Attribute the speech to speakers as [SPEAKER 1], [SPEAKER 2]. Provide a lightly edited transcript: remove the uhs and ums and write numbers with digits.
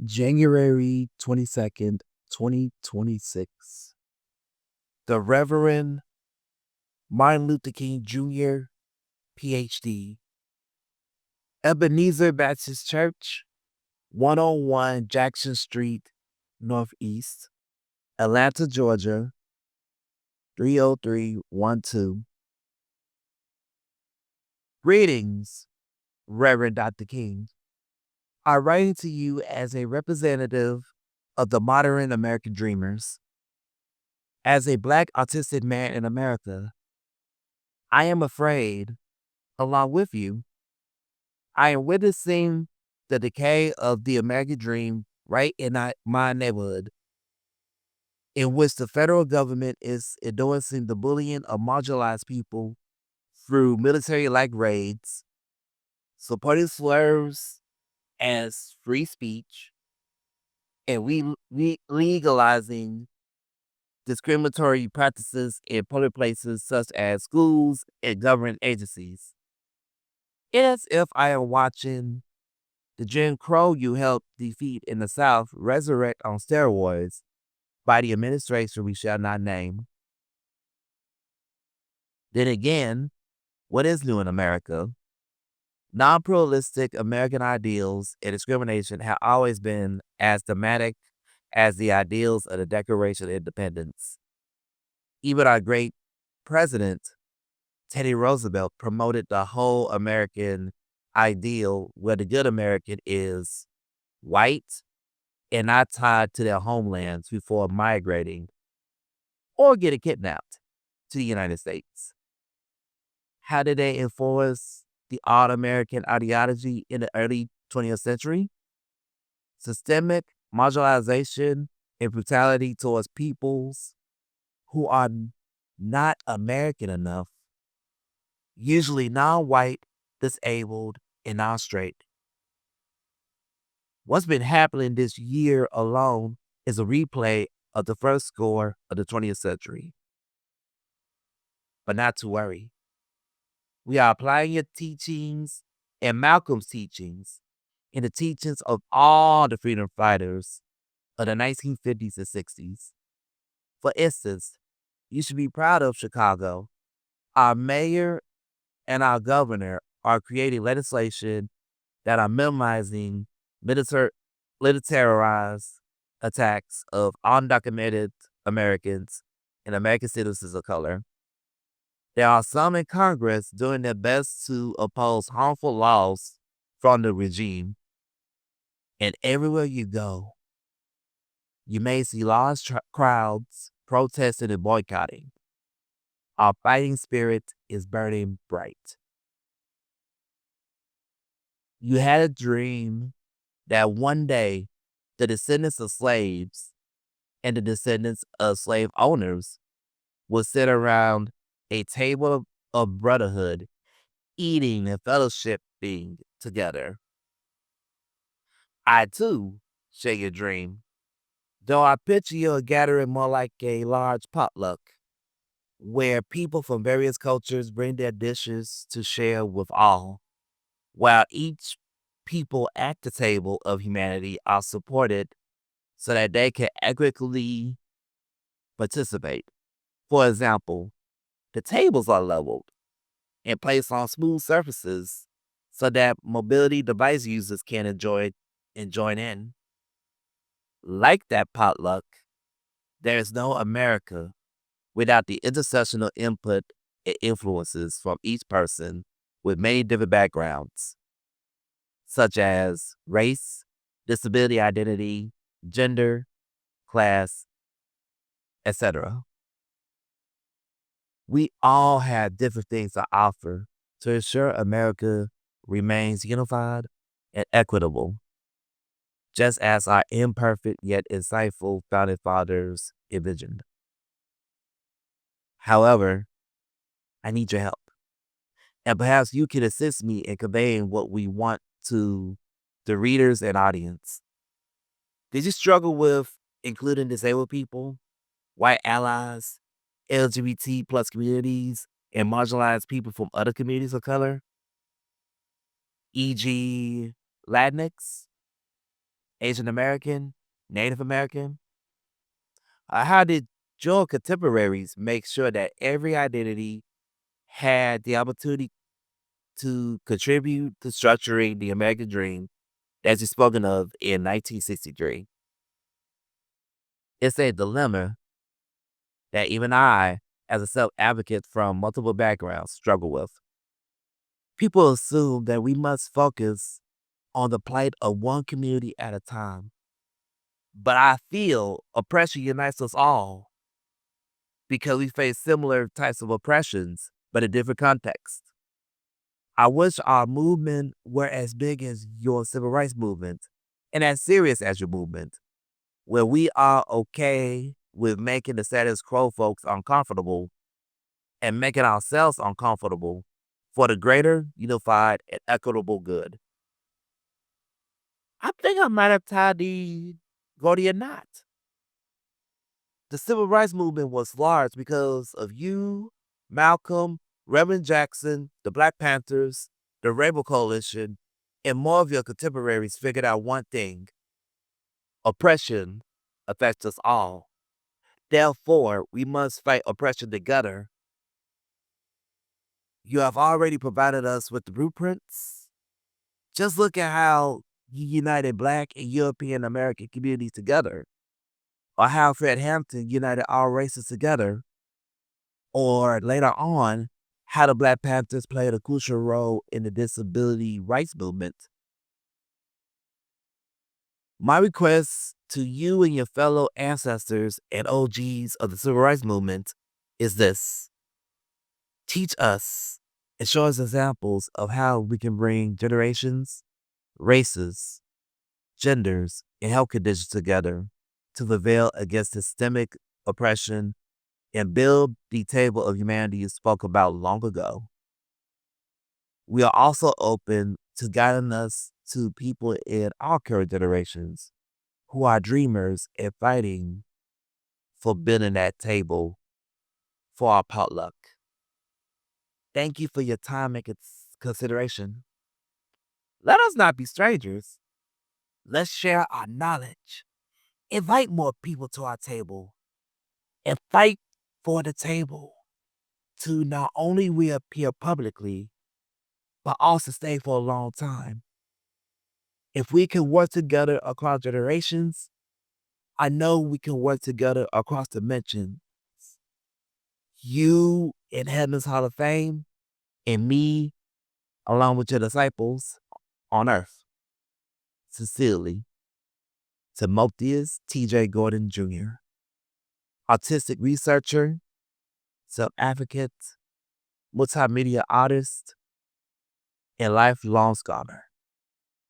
[SPEAKER 1] January 22nd, 2026. The Reverend Martin Luther King Jr., PhD, Ebenezer Baptist Church, 101 Jackson Street, Northeast, Atlanta, Georgia, 30312. Greetings, Reverend Dr. King. I write to you as a representative of the modern American dreamers. As a Black autistic man in America, I am afraid, along with you, I am witnessing the decay of the American dream right in my neighborhood, in which the federal government is endorsing the bullying of marginalized people through military-like raids, supporting slurs as free speech, and legalizing discriminatory practices in public places such as schools and government agencies. It is as if I am watching the Jim Crow you helped defeat in the South resurrect on steroids by the administration we shall not name. Then again, what is new in America? Non-pluralistic American ideals and discrimination have always been as dramatic as the ideals of the Declaration of Independence. Even our great president, Teddy Roosevelt, promoted the whole American ideal where the good American is white and not tied to their homelands before migrating or getting kidnapped to the United States. How did they enforce the all-American ideology in the early 20th century? Systemic marginalization and brutality towards peoples who are not American enough, usually non-white, disabled, and non-straight. What's been happening this year alone is a replay of the first score of the 20th century. But not to worry. We are applying your teachings and Malcolm's teachings in the teachings of all the freedom fighters of the 1950s and 60s. For instance, you should be proud of Chicago. Our mayor and our governor are creating legislation that are minimizing militarized attacks of undocumented Americans and American citizens of color. There are some in Congress doing their best to oppose harmful laws from the regime. And everywhere you go, you may see large crowds protesting and boycotting. Our fighting spirit is burning bright. You had a dream that one day the descendants of slaves and the descendants of slave owners would sit around a table of brotherhood, eating and fellowshipping together. I too share your dream, though I picture your gathering more like a large potluck, where people from various cultures bring their dishes to share with all, while each people at the table of humanity are supported so that they can equitably participate. For example, the tables are leveled and placed on smooth surfaces so that mobility device users can enjoy and join in. Like that potluck, there is no America without the intersectional input and influences from each person with many different backgrounds, such as race, disability identity, gender, class, etc. We all have different things to offer to ensure America remains unified and equitable, just as our imperfect yet insightful founding fathers envisioned. However, I need your help, and perhaps you can assist me in conveying what we want to the readers and audience. Did you struggle with including disabled people, white allies, LGBT plus communities, and marginalized people from other communities of color, e.g., Latinx? Asian American, Native American? How did your contemporaries make sure that every identity had the opportunity to contribute to structuring the American dream as is spoken of in 1963? It's a dilemma that even I, as a self advocate from multiple backgrounds, struggle with. People assume that we must focus on the plight of one community at a time. But I feel oppression unites us all because we face similar types of oppressions, but in different contexts. I wish our movement were as big as your civil rights movement and as serious as your movement, where we are okay with making the status quo folks uncomfortable and making ourselves uncomfortable for the greater, unified, and equitable good. I think I might have tied the Gordian knot. The civil rights movement was large because of you, Malcolm, Reverend Jackson, the Black Panthers, the Rainbow Coalition, and more of your contemporaries figured out one thing: oppression affects us all. Therefore, we must fight oppression together. You have already provided us with the blueprints. Just look at how you united Black and European American communities together, or how Fred Hampton united all races together, or later on, how the Black Panthers played a crucial role in the disability rights movement. My request to you and your fellow ancestors and OGs of the civil rights movement is this: teach us and show us examples of how we can bring generations, races, genders, and health conditions together to prevail against systemic oppression and build the table of humanity you spoke about long ago. We are also open to guiding us to people in our current generations who are dreamers and fighting for building that table for our potluck. Thank you for your time and consideration. Let us not be strangers. Let's share our knowledge, invite more people to our table, and fight for the table to not only reappear publicly, but also stay for a long time. If we can work together across generations, I know we can work together across dimensions. You in Heaven's Hall of Fame, and me along with your disciples on earth. Sincerely, Timotheus T.J. Gordon Jr., autistic researcher, self-advocate, multimedia artist, and lifelong scholar.